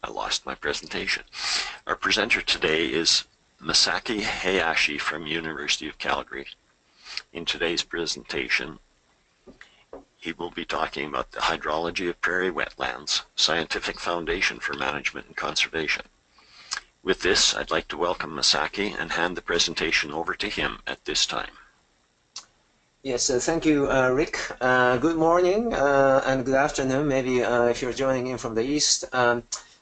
I lost my presentation. Our presenter today is Masaki Hayashi from University of Calgary. In today's presentation, he will be talking about the hydrology of prairie wetlands, scientific foundation for management and conservation. With this, I'd like to welcome Masaki and hand the presentation over to him at this time. Yes, thank you, Rick. Good morning and good afternoon, maybe if you're joining in from the east.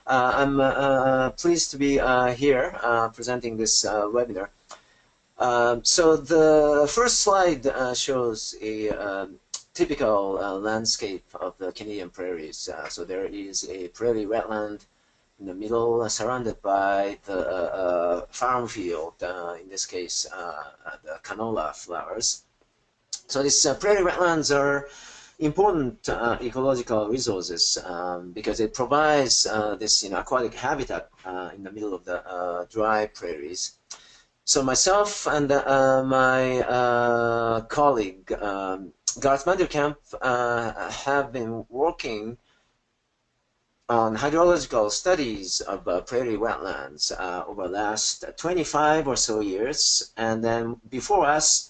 I'm pleased to be here presenting this webinar. So the first slide shows a typical landscape of the Canadian prairies. So there is a prairie wetland in the middle, surrounded by the farm field, in this case, the canola flowers. So these prairie wetlands are important ecological resources because it provides this aquatic habitat in the middle of the dry prairies. So myself and my colleague Garth Vanderkamp have been working on hydrological studies of prairie wetlands over the last 25 or so years, and then before us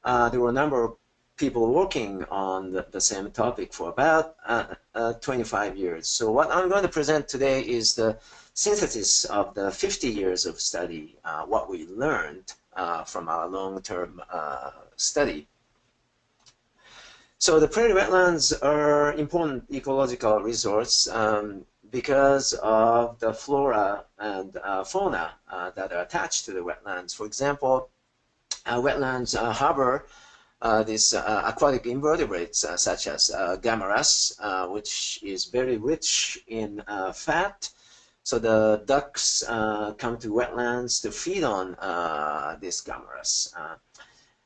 there were a number of people working on the same topic for about 25 years. So what I'm going to present today is the synthesis of the 50 years of study, what we learned from our long-term study. So the prairie wetlands are important ecological resource because of the flora and fauna that are attached to the wetlands. For example, wetlands harbor these aquatic invertebrates such as gamaras, which is very rich in fat. So the ducks come to wetlands to feed on these gamaras.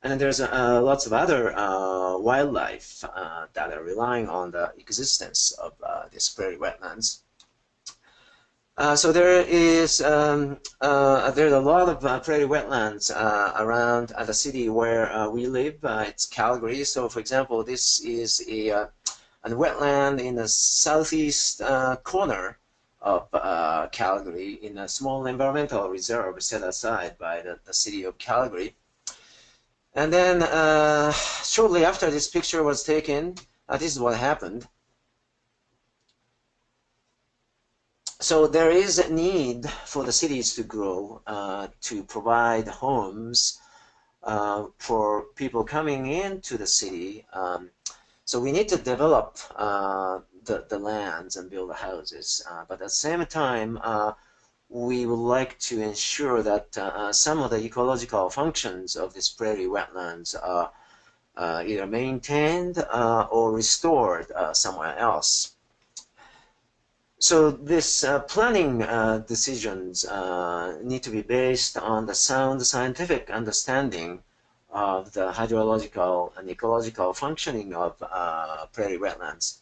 And then there's lots of other wildlife that are relying on the existence of these prairie wetlands. So there is there's a lot of prairie wetlands around the city where we live. It's Calgary. So, for example, this is a wetland in the southeast corner of Calgary in a small environmental reserve set aside by the city of Calgary. And then shortly after this picture was taken, this is what happened. So there is a need for the cities to grow, to provide homes for people coming into the city. So we need to develop the lands and build the houses. But at the same time, we would like to ensure that some of the ecological functions of these prairie wetlands are either maintained or restored somewhere else. So this planning decisions need to be based on the sound scientific understanding of the hydrological and ecological functioning of prairie wetlands.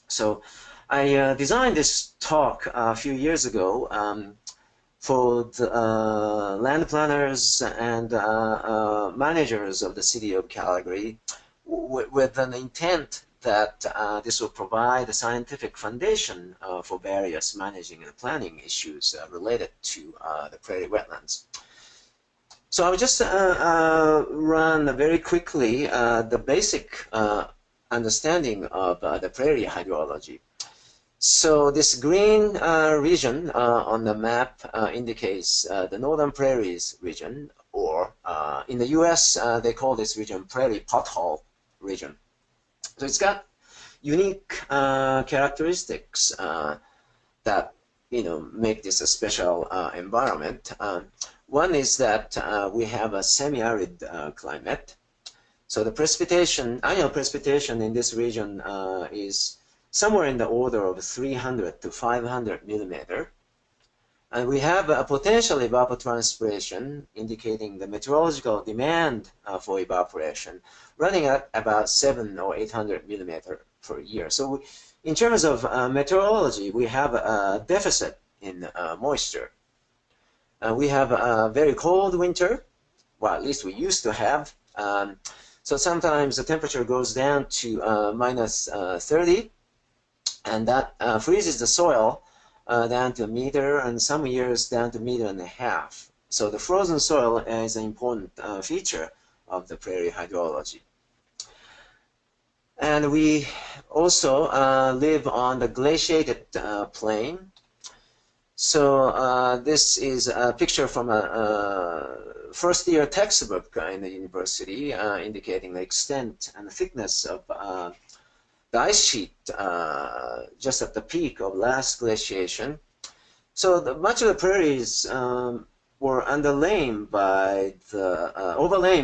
So I designed this talk a few years ago for the land planners and managers of the city of Calgary with an intent that this will provide a scientific foundation for various managing and planning issues related to the prairie wetlands. So I'll just run very quickly the basic understanding of the prairie hydrology. So this green region on the map indicates the northern prairies region, or in the US they call this region prairie pothole region. So it's got unique characteristics that make this a special environment. One is that we have a semi-arid climate. So the precipitation, annual precipitation in this region is somewhere in the order of 300 to 500 millimeter. And we have a potential evapotranspiration indicating the meteorological demand for evaporation running at about 700 or 800 millimeter per year. So in terms of meteorology, we have a deficit in moisture. We have a very cold winter, well, at least we used to have. So sometimes the temperature goes down to -30, and that freezes the soil down to a meter, and some years down to 1.5 meters. So the frozen soil is an important feature of the prairie hydrology. And we also live on the glaciated plain. So this is a picture from a first-year textbook in the university indicating the extent and the thickness of the ice sheet just at the peak of last glaciation. So much of the prairies were overlain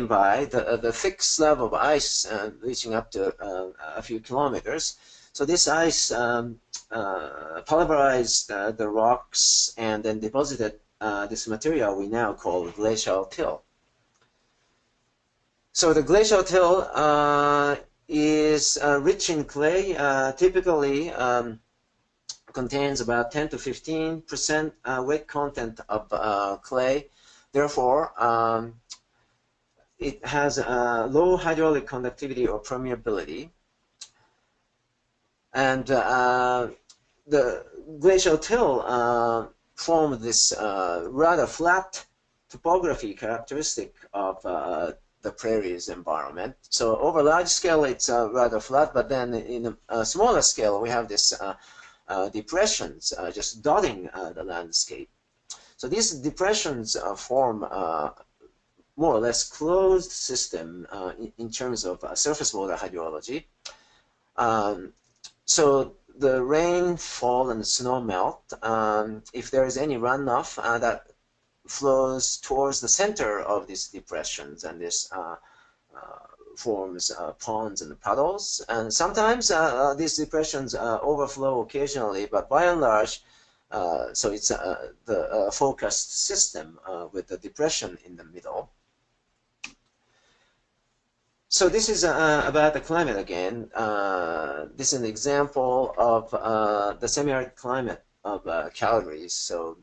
by the thick slab of ice reaching up to a few kilometers. So this ice pulverized the rocks and then deposited this material we now call glacial till. So the glacial till is rich in clay, typically contains about 10 to 15% weight content of clay. Therefore, it has low hydraulic conductivity or permeability. And the glacial till formed this rather flat topography characteristic of the prairie's environment. So over large scale, it's rather flat, but then in a smaller scale, we have this depressions just dotting the landscape. So these depressions form more or less closed system in terms of surface water hydrology. So the rainfall and snow melt, if there is any runoff that flows towards the center of these depressions, and this forms ponds and puddles. And sometimes these depressions overflow occasionally, but by and large, so it's the focused system with the depression in the middle. So this is about the climate again. This is an example of the semi-arid climate of Calgary. So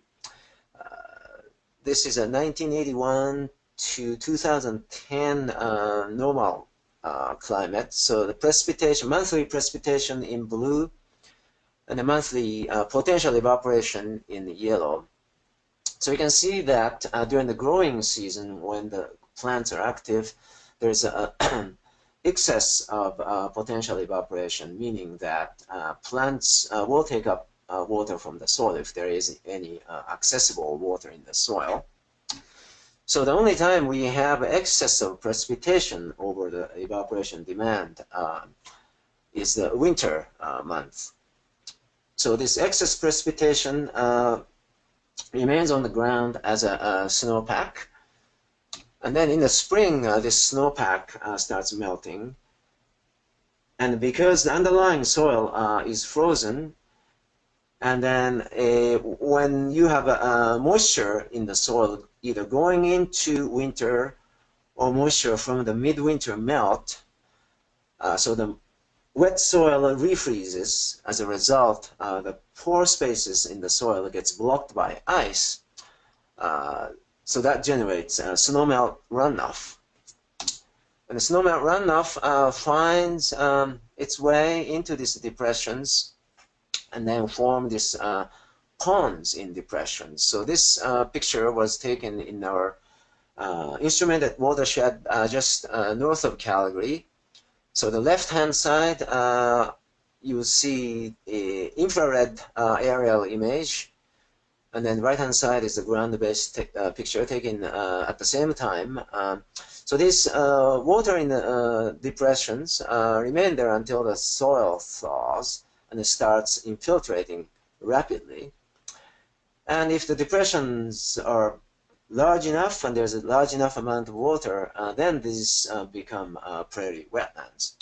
this is a 1981 to 2010 normal climate. So the precipitation, monthly precipitation in blue, and the monthly potential evaporation in yellow. So you can see that during the growing season, when the plants are active, there's an excess of potential evaporation, meaning that plants will take up water from the soil if there is any accessible water in the soil. So the only time we have excess of precipitation over the evaporation demand is the winter month. So this excess precipitation remains on the ground as a snowpack. And then in the spring, this snowpack starts melting. And because the underlying soil is frozen, and then when you have moisture in the soil, either going into winter or moisture from the midwinter melt, so the wet soil refreezes. As a result, the pore spaces in the soil gets blocked by ice. So that generates snowmelt runoff. And the snowmelt runoff finds its way into these depressions and then form these ponds in depressions. So this picture was taken in our instrumented watershed just north of Calgary. So the left-hand side, you see the infrared aerial image, and then right-hand side is the ground-based picture taken at the same time. So this water in the depressions remain there until the soil thaws and it starts infiltrating rapidly. And if the depressions are large enough and there's a large enough amount of water, then these become prairie wetlands.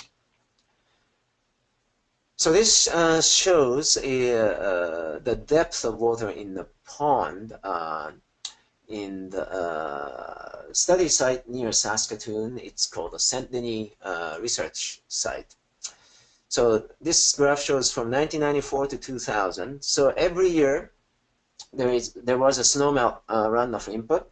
So this shows the depth of water in the pond in the study site near Saskatoon. It's called the Saint Denis Research Site. So this graph shows from 1994 to 2000. So every year there was a snowmelt runoff input.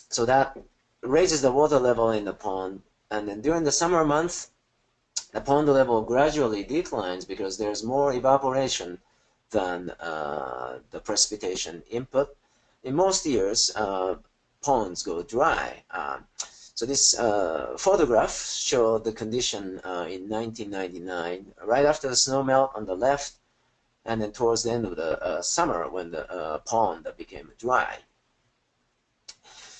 So that raises the water level in the pond. And then during the summer month, the pond level gradually declines because there's more evaporation than the precipitation input. In most years, ponds go dry. So this photograph showed the condition in 1999, right after the snow melt on the left, and then towards the end of the summer when the pond became dry.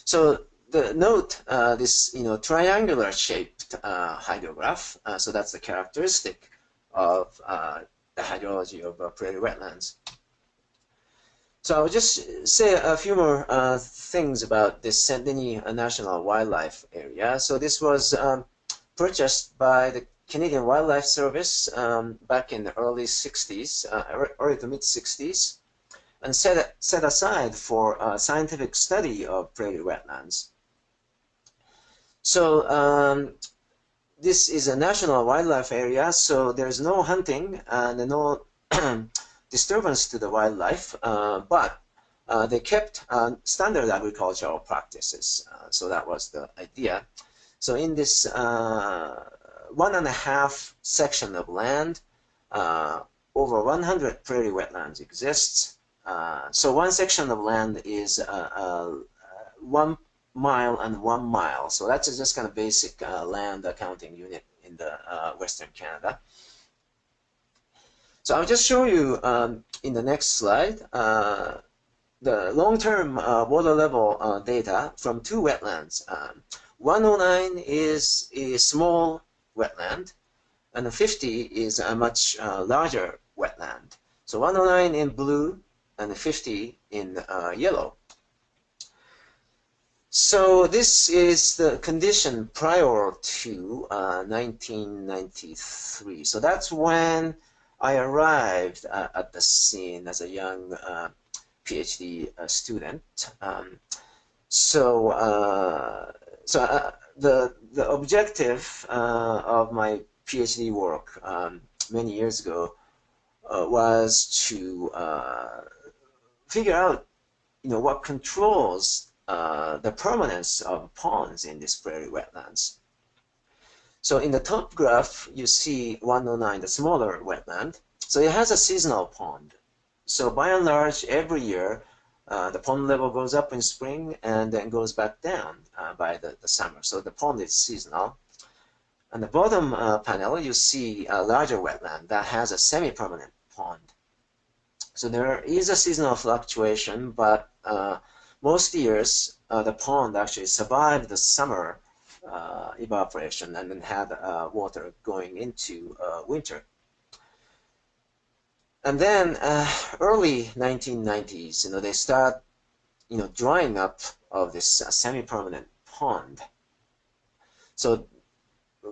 So note this triangular shaped hydrograph. So that's the characteristic of the hydrology of prairie wetlands. So I'll just say a few more things about this Saint-Denis National Wildlife Area. So this was purchased by the Canadian Wildlife Service back in the early 60s, early to mid 60s, and set aside for scientific study of prairie wetlands. So this is a national wildlife area, so there's no hunting and no disturbance to the wildlife, but they kept standard agricultural practices. So that was the idea. So in this 1.5 section of land, over 100 prairie wetlands exists. So one section of land is 1 mile and 1 mile. So that's just kind of basic land accounting unit in the Western Canada. So I'll just show you in the next slide the long-term water level data from 2 wetlands. 109 is a small wetland, and 50 is a much larger wetland. So 109 in blue and 50 in yellow. So this is the condition prior to 1993. So that's when I arrived at the scene as a young PhD student. The objective of my PhD work many years ago was to figure out, what controls the permanence of ponds in these prairie wetlands. So in the top graph, you see 109, the smaller wetland. So it has a seasonal pond. So by and large, every year, the pond level goes up in spring and then goes back down by the summer. So the pond is seasonal. On the bottom panel, you see a larger wetland that has a semi-permanent pond. So there is a seasonal fluctuation, but most years, the pond actually survived the summer evaporation and then had water going into winter. And then early 1990s, they start, drying up of this semi-permanent pond. So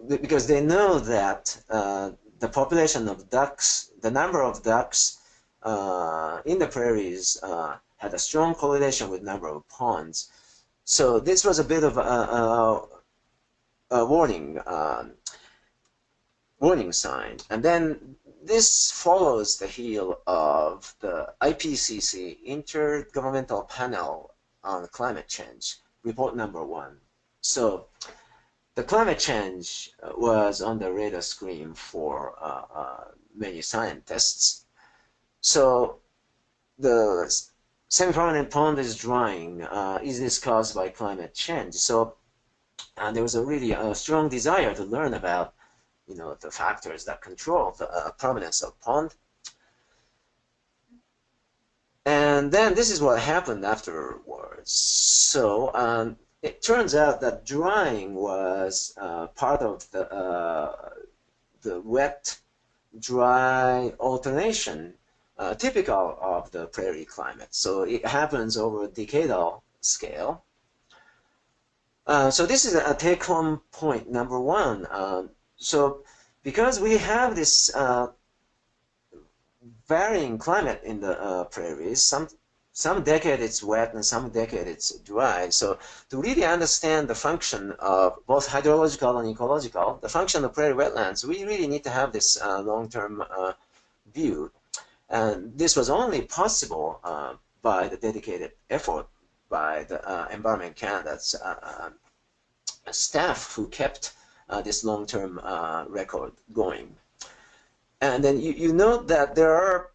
because they know that the population of ducks, the number of ducks in the prairies had a strong correlation with number of ponds. So this was a bit of a warning sign. And then this follows the heel of the IPCC Intergovernmental Panel on Climate Change, report number 1. So the climate change was on the radar screen for many scientists. So the semi-permanent pond is drying. Is this caused by climate change? So there was a really strong desire to learn about, the factors that control the permanence of pond. And then this is what happened afterwards. So it turns out that drying was part of the wet-dry alternation typical of the prairie climate. So it happens over a decadal scale. So this is a take-home point number 1. So because we have this varying climate in the prairies, some decade it's wet and some decade it's dry. So to really understand the function of both hydrological and ecological, the function of prairie wetlands, we really need to have this long-term view. And this was only possible by the dedicated effort by the Environment Canada's staff who kept this long-term record going. And then you note that there are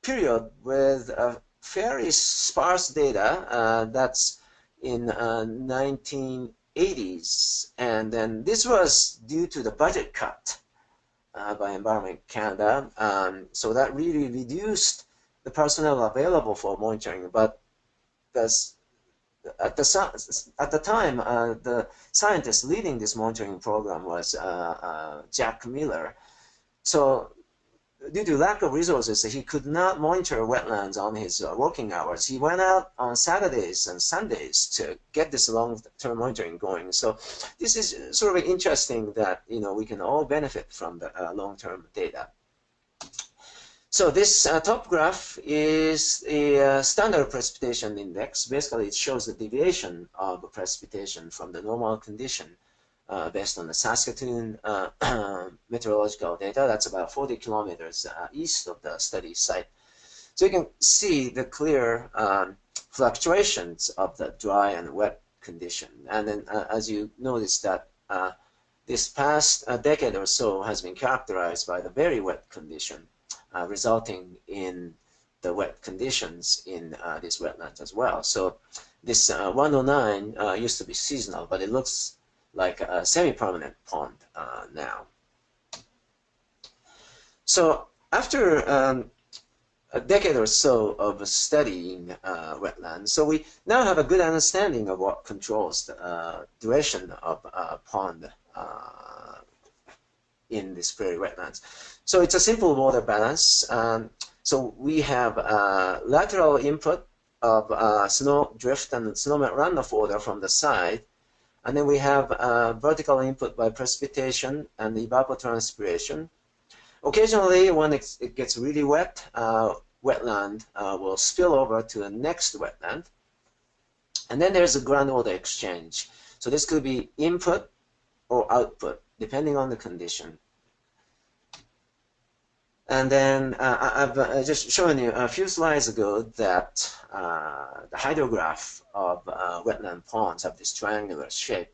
period with fairly sparse data. That's in 1980s, and then this was due to the budget cut by Environment Canada. So that really reduced the personnel available for monitoring. But at the time, the scientist leading this monitoring program was Jack Miller. So due to lack of resources, he could not monitor wetlands on his working hours. He went out on Saturdays and Sundays to get this long-term monitoring going. So this is sort of interesting that we can all benefit from the long-term data. So this top graph is a standard precipitation index. Basically, it shows the deviation of precipitation from the normal condition based on the Saskatoon meteorological data. That's about 40 kilometers east of the study site. So you can see the clear fluctuations of the dry and wet condition. And then as you notice that this past decade or so has been characterized by the very wet condition, resulting in the wet conditions in these wetlands as well. So this 109 used to be seasonal, but it looks like a semi-permanent pond now. So after a decade or so of studying wetlands, so we now have a good understanding of what controls the duration of pond in these prairie wetlands. So it's a simple water balance. So we have lateral input of snow drift and snowmelt runoff water from the side. And then we have vertical input by precipitation and evapotranspiration. Occasionally, when it gets really wet, wetland will spill over to the next wetland. And then there's a groundwater exchange. So this could be input or output, depending on the condition. And then I've just shown you a few slides ago that the hydrograph of wetland ponds have this triangular shape.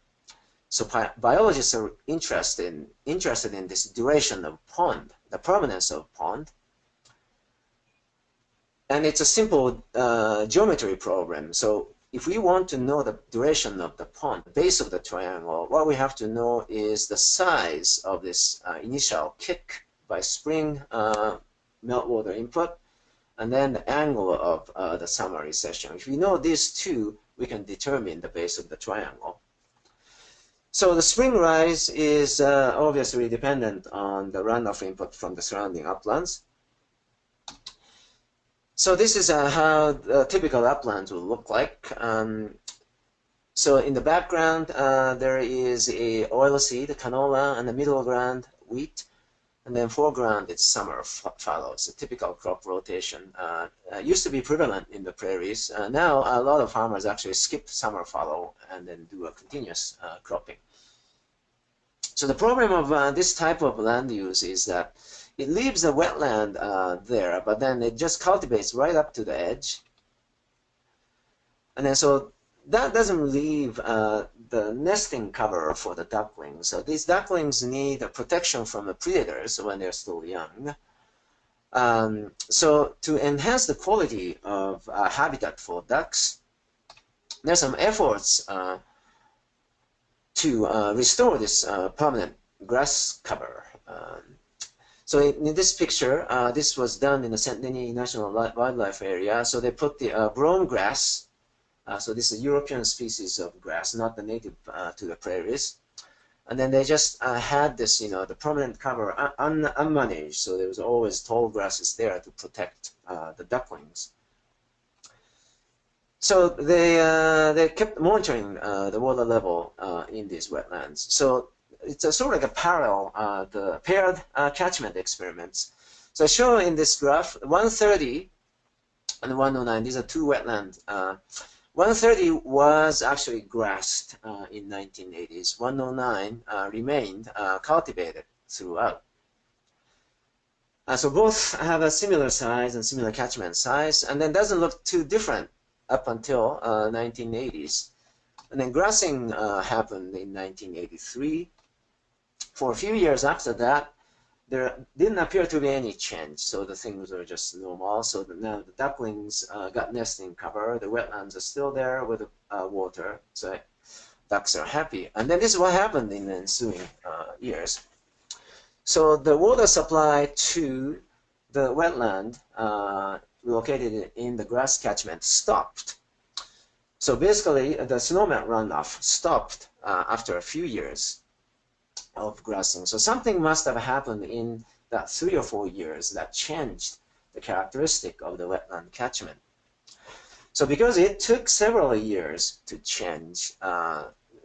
So biologists are interested in this duration of pond, the permanence of pond. And it's a simple geometry problem. So if we want to know the duration of the pond, the base of the triangle, what we have to know is the size of this initial kick by spring meltwater input, and then the angle of the summer recession. If we know these two, we can determine the base of the triangle. So the spring rise is obviously dependent on the runoff input from the surrounding uplands. So this is how the typical uplands will look like. So in the background, there is a oilseed, canola, and the middle ground, wheat. And then foreground, it's summer fallows, a typical crop rotation. Used to be prevalent in the prairies. Now, a lot of farmers actually skip summer fallow and then do a continuous cropping. So the problem of this type of land use is that it leaves the wetland there, but then it just cultivates right up to the edge. And then so that doesn't leave the nesting cover for the ducklings. So these ducklings need a protection from the predators when they're still young. So to enhance the quality of habitat for ducks, there's some efforts to restore this permanent grass cover. So in this picture, this was done in the St. Denis National Wildlife Area. So they put the brome grass. So this is a European species of grass, not the native to the prairies. And then they just had this, the permanent cover unmanaged. So there was always tall grasses there to protect the ducklings. So they kept monitoring the water level in these wetlands. So it's a sort of like a parallel, the paired catchment experiments. So I show in this graph 130 and 109. These are two wetlands. 130 was actually grassed in 1980s. 109 remained cultivated throughout. So both have a similar size and similar catchment size, and then doesn't look too different up until 1980s. And then grassing happened in 1983. For a few years after that, there didn't appear to be any change, so the things were just normal. So now the ducklings got nesting cover, the wetlands are still there with water, so ducks are happy. And then this is what happened in the ensuing years. So the water supply to the wetland located in the grass catchment stopped. So basically, the snowmelt runoff stopped after a few years of grassing. So something must have happened in that 3 or 4 years that changed the characteristic of the wetland catchment. So because it took several years to change,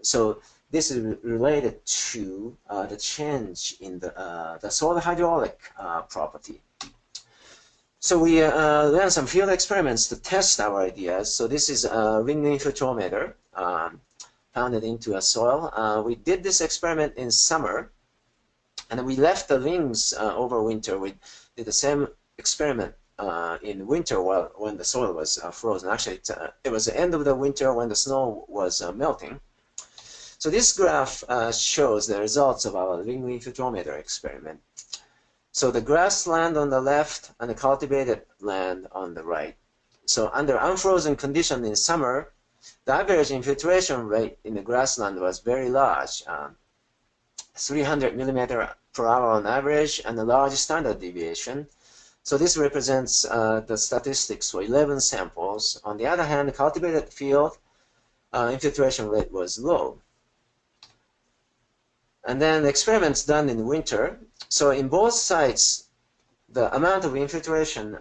so this is related to the change in the soil hydraulic property. So we ran some field experiments to test our ideas. So this is a ring infiltrometer pounded into a soil. We did this experiment in summer, and we left the rings over winter. We did the same experiment in winter when the soil was frozen. Actually, it was the end of the winter when the snow was melting. So this graph shows the results of our ring infiltrometer experiment. So the grassland on the left and the cultivated land on the right. So under unfrozen condition in summer, the average infiltration rate in the grassland was very large, 300 millimeter per hour on average, and a large standard deviation. So this represents the statistics for 11 samples. On the other hand, the cultivated field infiltration rate was low. And then experiments done in winter. So in both sites, the amount of infiltration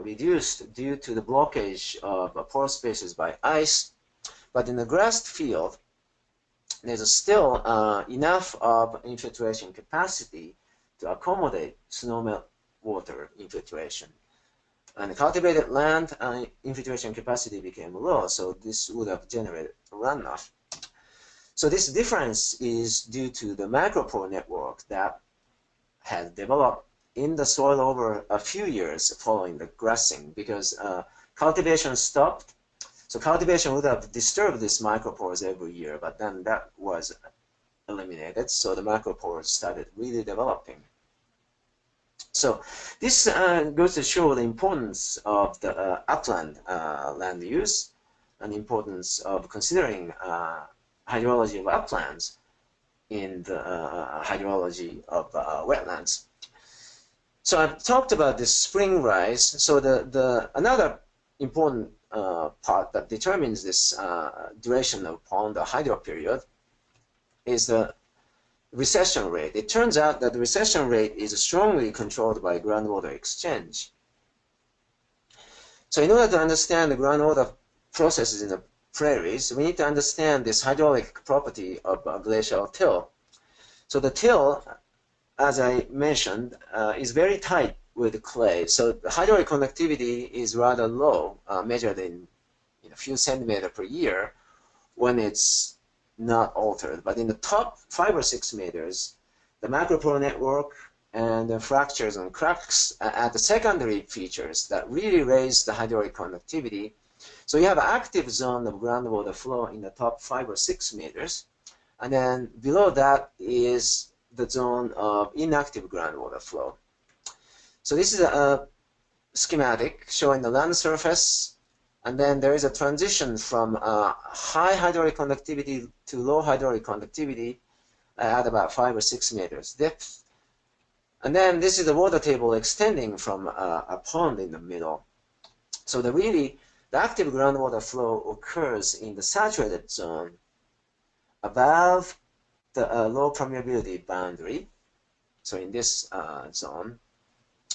reduced due to the blockage of pore spaces by ice. But in the grassed field, there's still enough of infiltration capacity to accommodate snowmelt water infiltration. And the cultivated land infiltration capacity became low, so this would have generated runoff. So this difference is due to the micropore network that has developed in the soil over a few years following the grassing, because cultivation stopped. So cultivation would have disturbed these micropores every year, but then that was eliminated, so the micropores started really developing. So this goes to show the importance of the upland land use and the importance of considering hydrology of uplands in the hydrology of wetlands. So I've talked about this spring rise. So another important part that determines this duration of pond or hydro period is the recession rate. It turns out that the recession rate is strongly controlled by groundwater exchange. So in order to understand the groundwater processes in the prairies, we need to understand this hydraulic property of glacial till. So the till, as I mentioned, is very tight with clay. So the hydraulic conductivity is rather low, measured in a few centimeters per year when it's not altered. But in the top 5 or 6 meters, the macropore network and the fractures and cracks at the secondary features that really raise the hydraulic conductivity. So you have an active zone of groundwater flow in the top 5 or 6 meters, and then below that is the zone of inactive groundwater flow. So this is a schematic showing the land surface, and then there is a transition from high hydraulic conductivity to low hydraulic conductivity at about 5 or 6 meters depth. And then this is the water table extending from a pond in the middle. So the active groundwater flow occurs in the saturated zone above the low permeability boundary, so in this zone.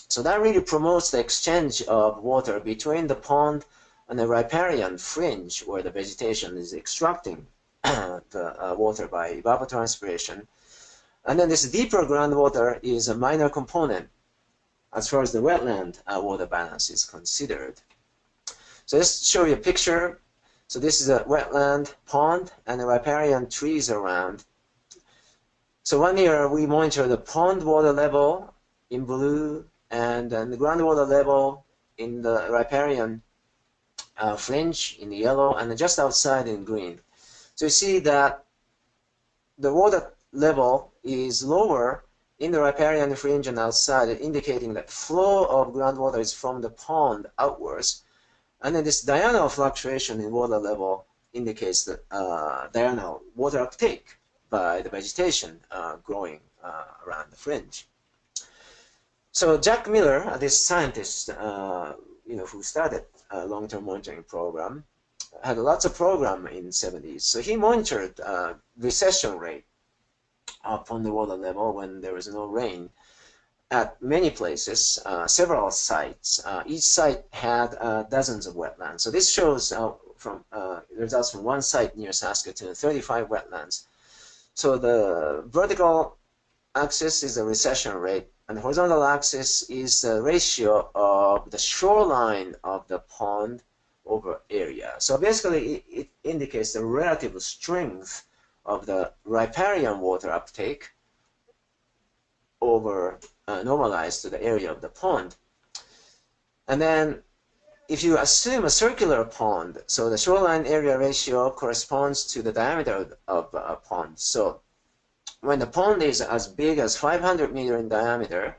So that really promotes the exchange of water between the pond and the riparian fringe, where the vegetation is extracting the water by evapotranspiration. And then this deeper groundwater is a minor component as far as the wetland water balance is considered. So let's show you a picture. So this is a wetland pond and the riparian trees around. So 1 year we monitor the pond water level in blue and then the groundwater level in the riparian fringe in the yellow and just outside in green. So you see that the water level is lower in the riparian fringe and outside, indicating that flow of groundwater is from the pond outwards. And then this diurnal fluctuation in water level indicates the diurnal water uptake by the vegetation growing around the fringe. So Jack Miller, this scientist, who started a long-term monitoring program, had lots of program in the 70s. So he monitored recession rate upon the water level when there was no rain at many places, several sites. Each site had dozens of wetlands. So this shows from results from one site near Saskatoon, 35 wetlands. So the vertical axis is the recession rate, and the horizontal axis is the ratio of the shoreline of the pond over area. So basically, it indicates the relative strength of the riparian water uptake over normalized to the area of the pond. And then if you assume a circular pond, so the shoreline area ratio corresponds to the diameter of a pond. So when the pond is as big as 500 meters in diameter,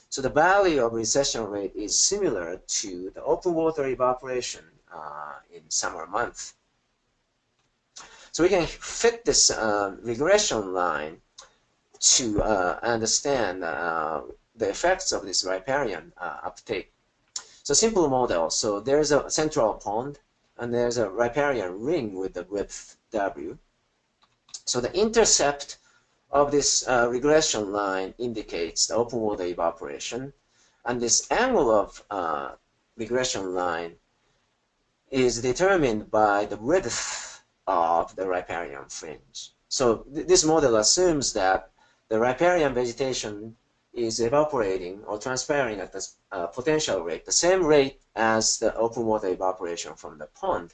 so the value of recession rate is similar to the open water evaporation in summer months. So we can fit this regression line to understand the effects of this riparian uptake. So simple model. So there's a central pond, and there's a riparian ring with the width W. So the intercept of this regression line indicates the open water evaporation, and this angle of regression line is determined by the width of the riparian fringe. So this model assumes that the riparian vegetation is evaporating or transpiring at the potential rate, the same rate as the open water evaporation from the pond.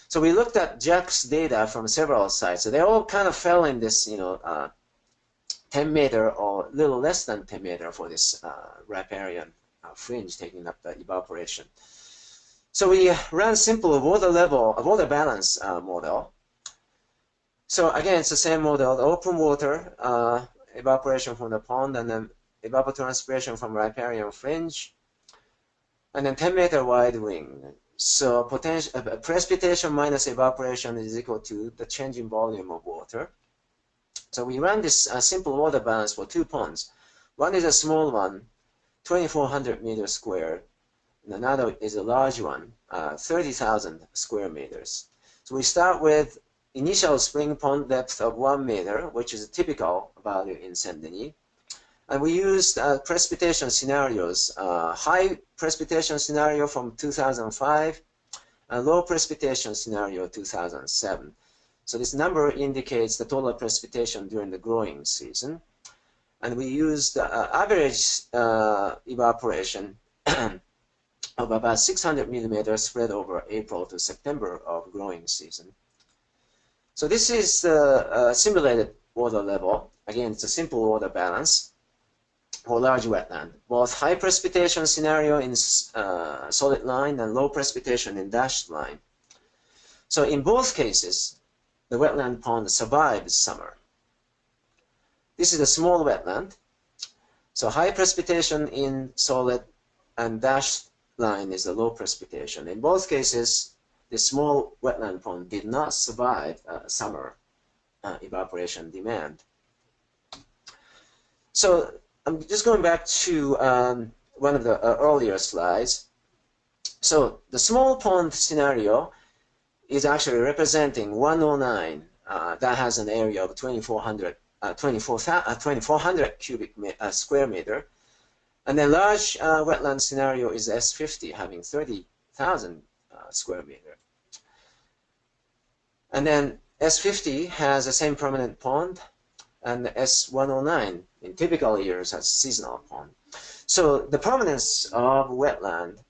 So we looked at Jack's data from several sites. So they all kind of fell in this, 10 meter or a little less than 10 meter for this riparian fringe taking up the evaporation. So we ran simple water balance model. So again, it's the same model, the open water evaporation from the pond, and then evapotranspiration from riparian fringe, and then 10-meter wide ring. So precipitation minus evaporation is equal to the change in volume of water. So we ran this simple water balance for two ponds. One is a small one, 2,400 meters squared, and another is a large one, 30,000 square meters. So we start with initial spring pond depth of 1 meter, which is a typical value in Saint-Denis. And we used precipitation scenarios, high precipitation scenario from 2005, and low precipitation scenario 2007. So this number indicates the total precipitation during the growing season. And we used average evaporation of about 600 millimeters spread over April to September of growing season. So this is the simulated water level. Again, it's a simple water balance for large wetland. Both high precipitation scenario in solid line and low precipitation in dashed line. So in both cases, the wetland pond survives summer. This is a small wetland. So high precipitation in solid and dashed line is the low precipitation. In both cases, the small wetland pond did not survive summer evaporation demand. So I'm just going back to one of the earlier slides. So the small pond scenario is actually representing 109 that has an area of 2,400 cubic square meter. And then large wetland scenario is S50 having 30,000 square meter. And then S50 has the same permanent pond, and S109 in typical years has seasonal pond. So the permanence of wetland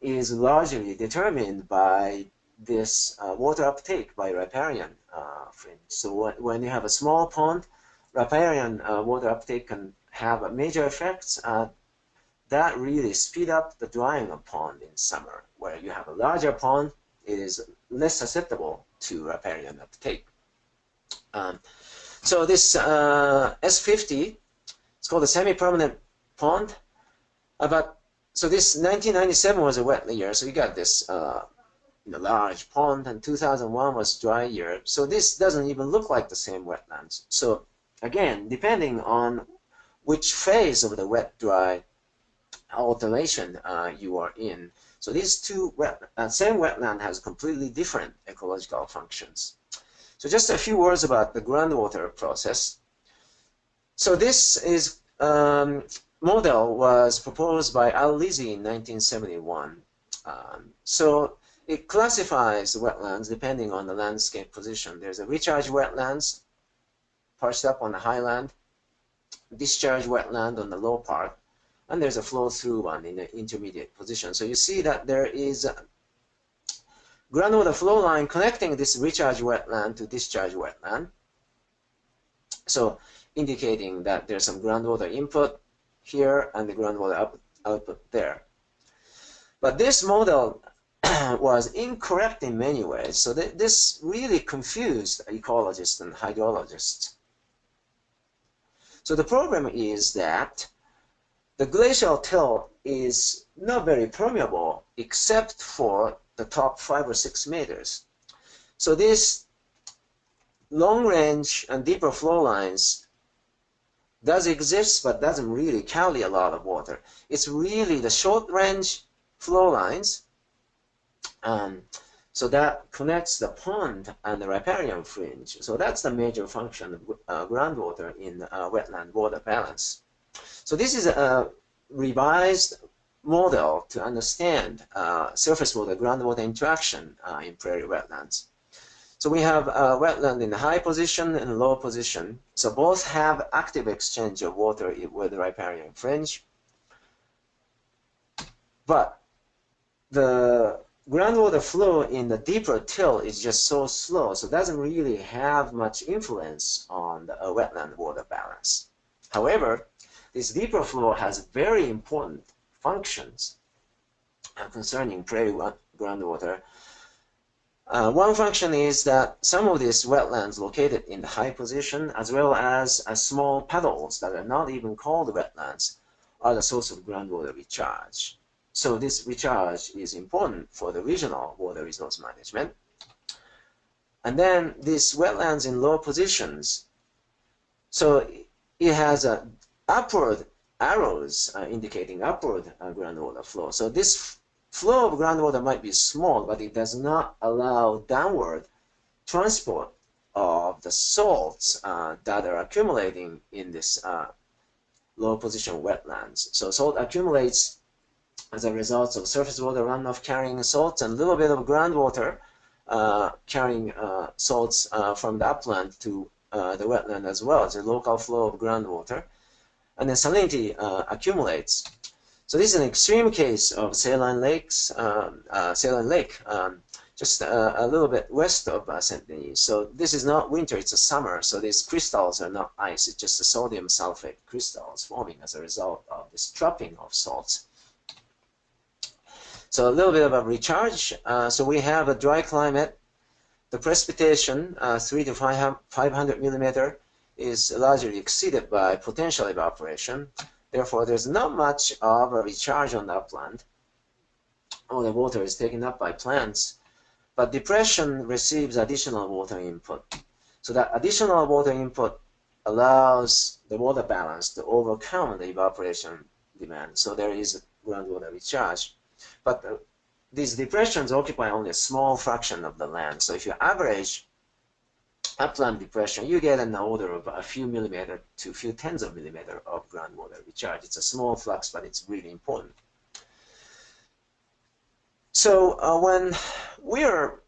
is largely determined by this water uptake by riparian fringe. So when you have a small pond, riparian water uptake can have a major effects that really speed up the drying of pond in summer. Where you have a larger pond, it is less susceptible to riparian uptake. So this S50, it's called a semi-permanent pond. But so this 1997 was a wet year, so you got this large pond, and 2001 was dry year. So this doesn't even look like the same wetlands. So again, depending on which phase of the wet-dry alternation you are in. So these two same wetland has completely different ecological functions. So just a few words about the groundwater process. So this is model was proposed by Al-Lizi in 1971. So it classifies the wetlands depending on the landscape position. There's a recharge wetlands perched up on the highland, discharge wetland on the low part, and there's a flow-through one in the intermediate position. So you see that there is a groundwater flow line connecting this recharge wetland to discharge wetland. So indicating that there's some groundwater input here and the groundwater output there. But this model was incorrect in many ways. So this really confused ecologists and hydrologists. So the problem is that the glacial till is not very permeable except for the top 5 or 6 meters. So these long range and deeper flow lines does exist, but doesn't really carry a lot of water. It's really the short range flow lines, so that connects the pond and the riparian fringe. So that's the major function of groundwater in wetland water balance. So this is a revised model to understand surface water groundwater interaction in prairie wetlands. So we have wetland in the high position and low position. So both have active exchange of water with the riparian fringe. But the groundwater flow in the deeper till is just so slow, so it doesn't really have much influence on the wetland water balance. However, this deeper flow has very important functions concerning prairie groundwater. One function is that some of these wetlands located in the high position, as well as small puddles that are not even called wetlands, are the source of groundwater recharge. So this recharge is important for the regional water resource management. And then these wetlands in low positions, so it has upward arrows indicating upward groundwater flow. So this flow of groundwater might be small, but it does not allow downward transport of the salts that are accumulating in this low position wetlands. So salt accumulates as a result of surface water runoff carrying salts and a little bit of groundwater carrying salts from the upland to the wetland as well. It's a local flow of groundwater. And then salinity accumulates. So this is an extreme case of saline lakes, Saline Lake, just a little bit west of Saint Denis. So this is not winter, it's a summer. So these crystals are not ice, it's just the sodium sulfate crystals forming as a result of this trapping of salts. So a little bit of a recharge. So we have a dry climate. The precipitation, 3 to 500 millimeter, is largely exceeded by potential evaporation. Therefore, there's not much of a recharge on the upland. All the water is taken up by plants. But depression receives additional water input. So that additional water input allows the water balance to overcome the evaporation demand. So there is groundwater recharge. But these depressions occupy only a small fraction of the land. So if you average upland depression, you get an order of a few millimeter to a few tens of millimeter of groundwater recharge. It's a small flux, but it's really important. So when we are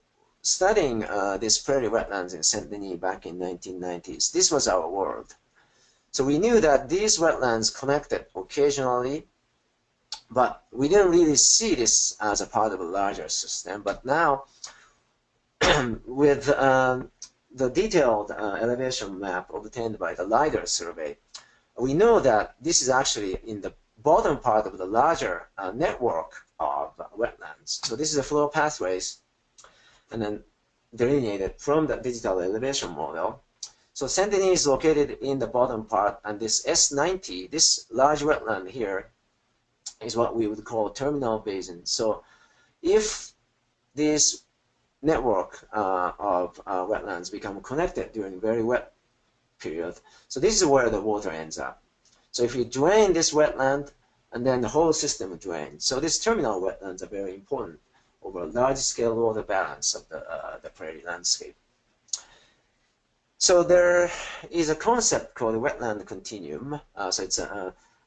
studying these prairie wetlands in Saint Denis back in 1990s, this was our world. So we knew that these wetlands connected occasionally, but we didn't really see this as a part of a larger system. But now, with the detailed elevation map obtained by the LiDAR survey, we know that this is actually in the bottom part of the larger network of wetlands. So this is the flow pathways, and then delineated from the digital elevation model. So Saint Denis is located in the bottom part, and this S90, this large wetland here, is what we would call terminal basin. So if this network of wetlands become connected during very wet period, so this is where the water ends up. So if you drain this wetland, and then the whole system drains. So these terminal wetlands are very important over a large-scale water balance of the prairie landscape. So there is a concept called wetland continuum. So it's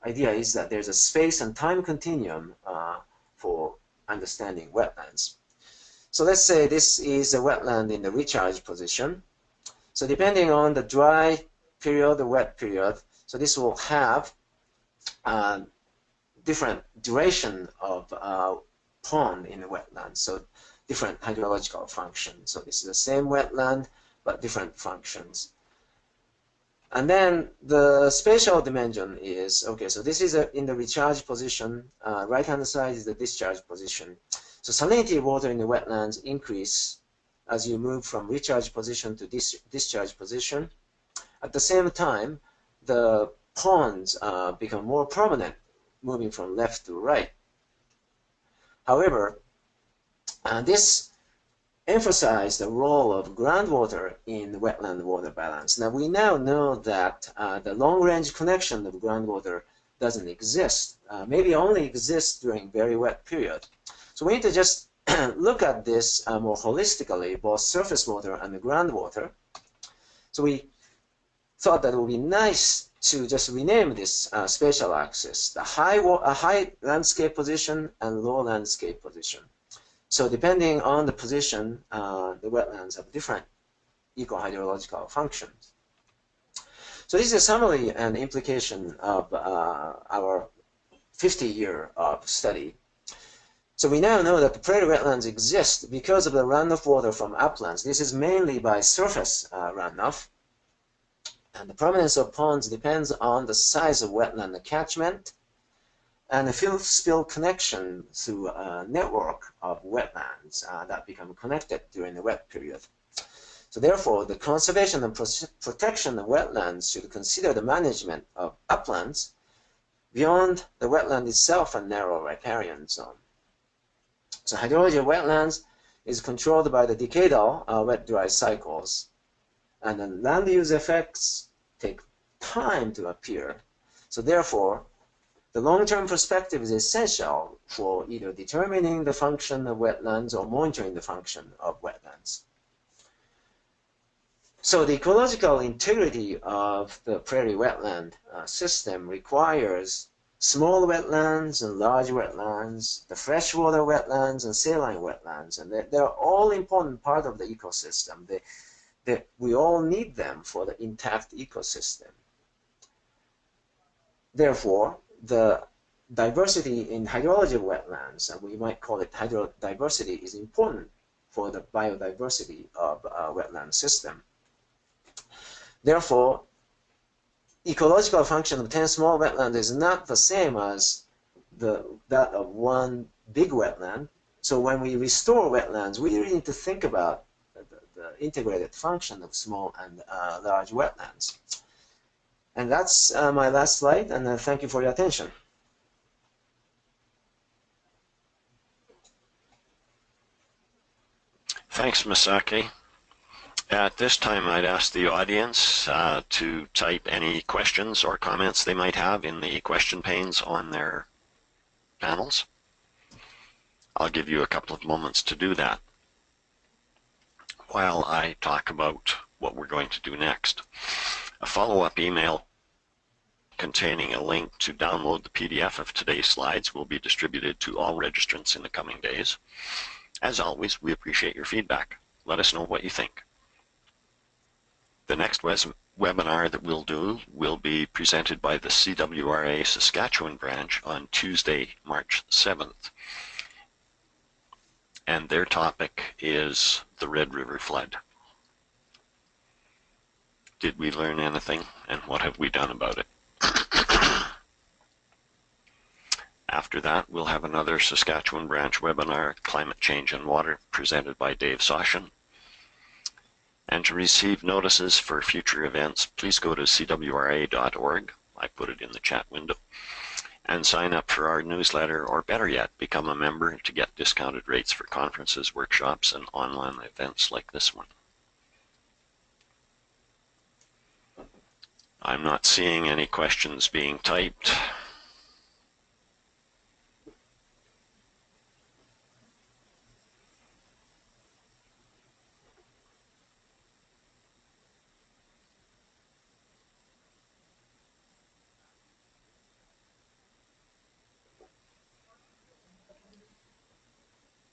idea is that there's a space and time continuum for understanding wetlands. So let's say this is a wetland in the recharge position. So depending on the dry period, the wet period, so this will have different duration of pond in the wetland. So different hydrological functions. So this is the same wetland, but different functions. And then the spatial dimension is, okay, so this is in the recharge position. Right-hand side is the discharge position. So salinity of water in the wetlands increase as you move from recharge position to discharge position. At the same time, the ponds become more prominent, moving from left to right. However, this emphasized the role of groundwater in the wetland water balance. Now we now know that the long-range connection of groundwater doesn't exist, maybe only exists during very wet period. So we need to just look at this more holistically, both surface water and the groundwater. So we thought that it would be nice to just rename this spatial axis, the high landscape position and low landscape position. So depending on the position, the wetlands have different eco-hydrological functions. So this is a summary and implication of our 50-year of study. So we now know that the prairie wetlands exist because of the runoff water from uplands. This is mainly by surface runoff. And the prominence of ponds depends on the size of wetland catchment and the fill spill connection through a network of wetlands that become connected during the wet period. So therefore, the conservation and protection of wetlands should consider the management of uplands beyond the wetland itself and narrow riparian zone. So hydrology of wetlands is controlled by the decadal wet-dry cycles, and then land use effects take time to appear. So therefore, the long-term perspective is essential for either determining the function of wetlands or monitoring the function of wetlands. So the ecological integrity of the prairie wetland system requires small wetlands and large wetlands, the freshwater wetlands and saline wetlands, and they're all important part of the ecosystem. We all need them for the intact ecosystem. Therefore, the diversity in hydrology of wetlands, and we might call it hydrodiversity, is important for the biodiversity of a wetland system. Therefore, ecological function of 10 small wetlands is not the same as that of one big wetland. So when we restore wetlands, we really need to think about the integrated function of small and large wetlands. And that's my last slide, and thank you for your attention. Thanks, Misaki. At this time, I'd ask the audience to type any questions or comments they might have in the question panes on their panels. I'll give you a couple of moments to do that while I talk about what we're going to do next. A follow-up email containing a link to download the PDF of today's slides will be distributed to all registrants in the coming days. As always, we appreciate your feedback. Let us know what you think. The next webinar that we'll do will be presented by the CWRA Saskatchewan branch on Tuesday, March 7th. And their topic is the Red River flood. Did we learn anything, and what have we done about it? After that, we'll have another Saskatchewan branch webinar, Climate Change and Water, presented by Dave Soshin. And to receive notices for future events, please go to cwra.org. I put it in the chat window. And sign up for our newsletter, or better yet, become a member to get discounted rates for conferences, workshops, and online events like this one. I'm not seeing any questions being typed.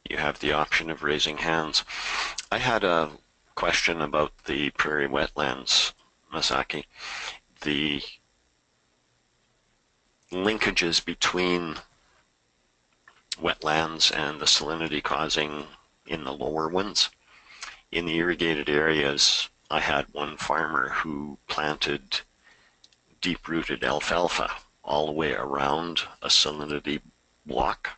You have the option of raising hands. I had a question about the prairie wetlands, Masaki. The linkages between wetlands and the salinity causing in the lower ones. In the irrigated areas, I had one farmer who planted deep-rooted alfalfa all the way around a salinity block.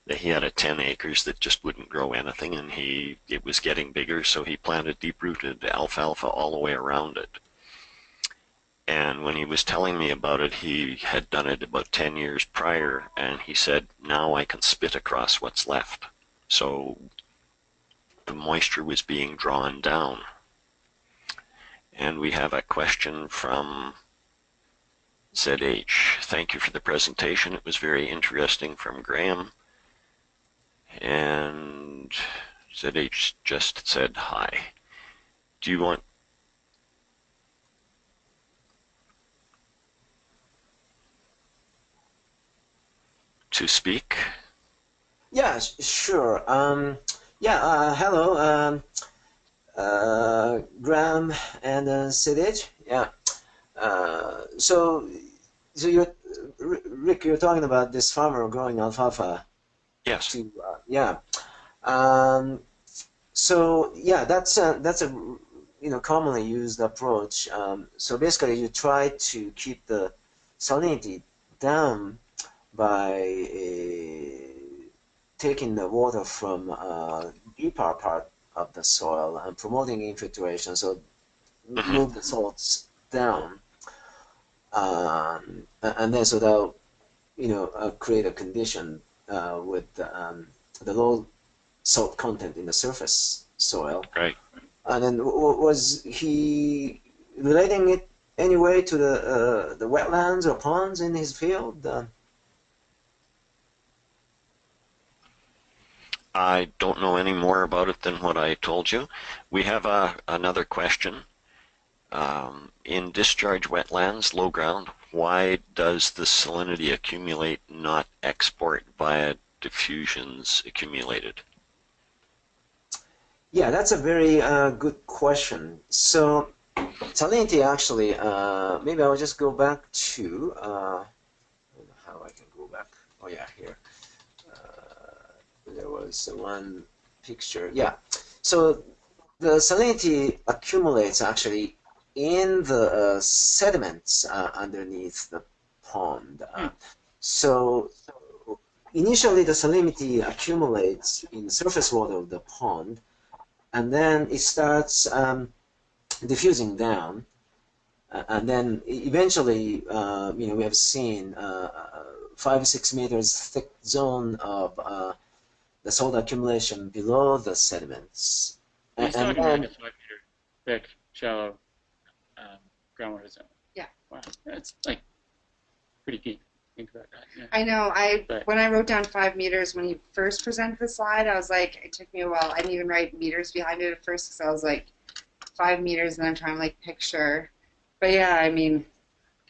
He had a 10 acres that just wouldn't grow anything, and it was getting bigger, so he planted deep-rooted alfalfa all the way around it. And when he was telling me about it, he had done it about 10 years prior, and he said, now I can spit across what's left. So the moisture was being drawn down. And we have a question from ZH. Thank you for the presentation. It was very interesting, from Graham. And ZH just said hi. Do you want to speak? Yeah, sure. Hello, Graham and Sidich. Yeah. So you're Rick. You're talking about this farmer growing alfalfa. Yes. Yeah. Um, so yeah, that's a commonly used approach. So basically, you try to keep the salinity down by taking the water from deeper part of the soil and promoting infiltration, so move the salts down, and then so that create a condition with the low salt content in the surface soil. Right. And then was he relating it anyway to the wetlands or ponds in his field? I don't know any more about it than what I told you. We have another question. In discharge wetlands, low ground, why does the salinity accumulate, not export via diffusions accumulated? Yeah, that's a very good question. So salinity actually, maybe I'll just go back to, I don't know how I can go back. Oh yeah, here. There was one picture. Yeah. So the salinity accumulates actually in the sediments underneath the pond. So initially the salinity accumulates in the surface water of the pond, and then it starts diffusing down, and then eventually, we have seen 5 or 6 meters thick zone of the salt accumulation below the sediments. He's And talking then, like a 5 meter thick, shallow groundwater zone. Yeah. Wow, that's like pretty deep. Think about that. Yeah. I know. But- When I wrote down 5 meters when he first presented the slide, I was like, it took me a while. I didn't even write meters behind it at first because I was like, 5 meters, and I'm trying to like picture. But yeah, I mean,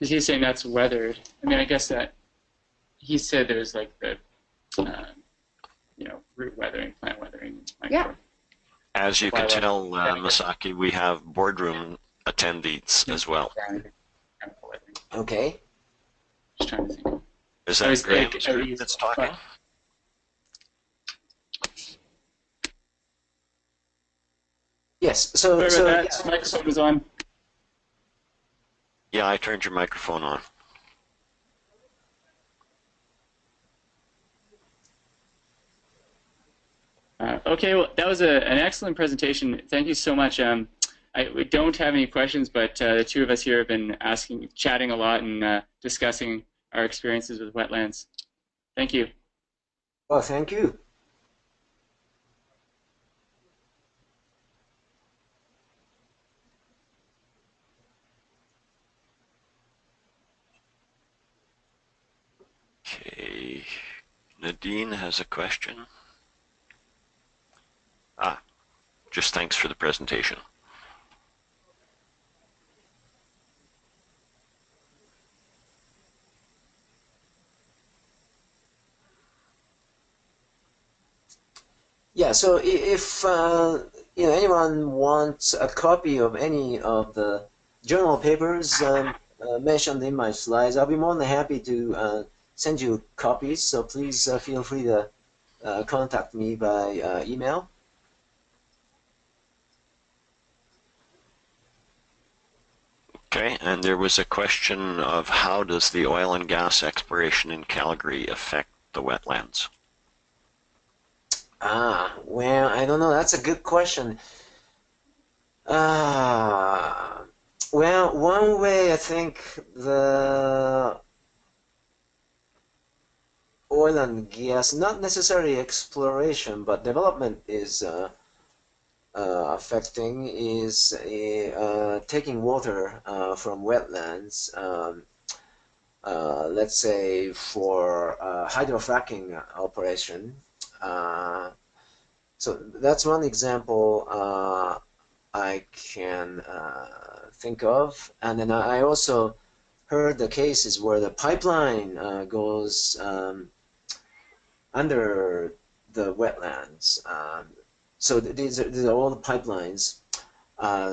Because he's saying that's weathered. I mean, I guess that he said there's like the, root weathering, plant weathering. Yeah. As you can tell, Masaki, we have boardroom attendees as well. okay. Just trying to think. Is that Graham's group that's talking? Yes. So Sorry about that. yeah. Microphone was on. Yeah, I turned your microphone on. Okay, well, that was an excellent presentation. Thank you so much. We don't have any questions, but the two of us here have been chatting a lot and discussing our experiences with wetlands. Thank you. Well, thank you. Okay, Nadine has a question. Just thanks for the presentation. Yeah, so if anyone wants a copy of any of the journal papers mentioned in my slides, I'll be more than happy to send you copies. So please feel free to contact me by email. Okay, and there was a question of how does the oil and gas exploration in Calgary affect the wetlands? Well, I don't know. That's a good question. Well, one way I think the oil and gas, not necessarily exploration, but development is affecting is taking water from wetlands, let's say for hydrofracking operation. So that's one example I can think of. And then I also heard the cases where the pipeline goes under the wetlands. So these are all the pipelines.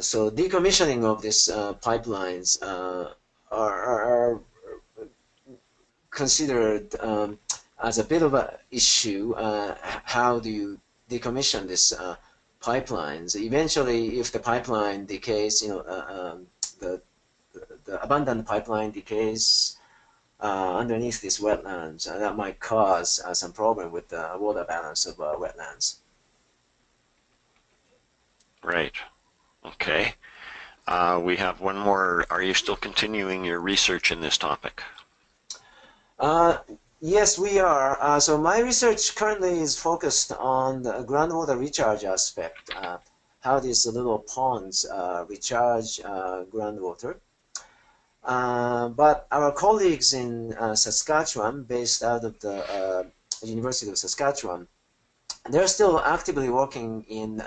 So decommissioning of these pipelines are considered as a bit of an issue. How do you decommission these pipelines? Eventually, if the pipeline decays, the abandoned pipeline decays underneath these wetlands, that might cause some problem with the water balance of wetlands. Right. Okay. We have one more. Are you still continuing your research in this topic? Yes, we are. So my research currently is focused on the groundwater recharge aspect, how these little ponds recharge groundwater. But our colleagues in Saskatchewan, based out of the University of Saskatchewan, they're still actively working in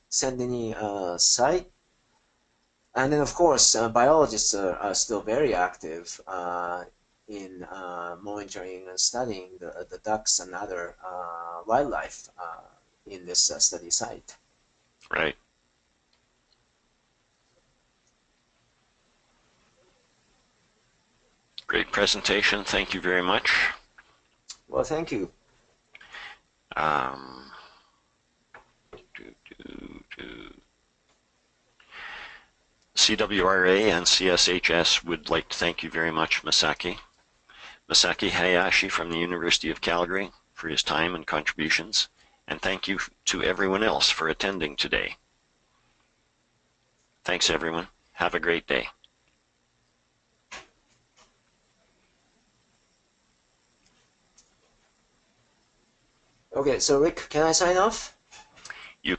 Saint Denis site. And then, of course, biologists are still very active in monitoring and studying the ducks and other wildlife in this study site. Right. Great presentation. Thank you very much. Well, thank you. CWRA and CSHS would like to thank you very much, Masaki Hayashi from the University of Calgary for his time and contributions, and thank you to everyone else for attending today. Thanks, everyone. Have a great day. Okay, so Rick, can I sign off? You can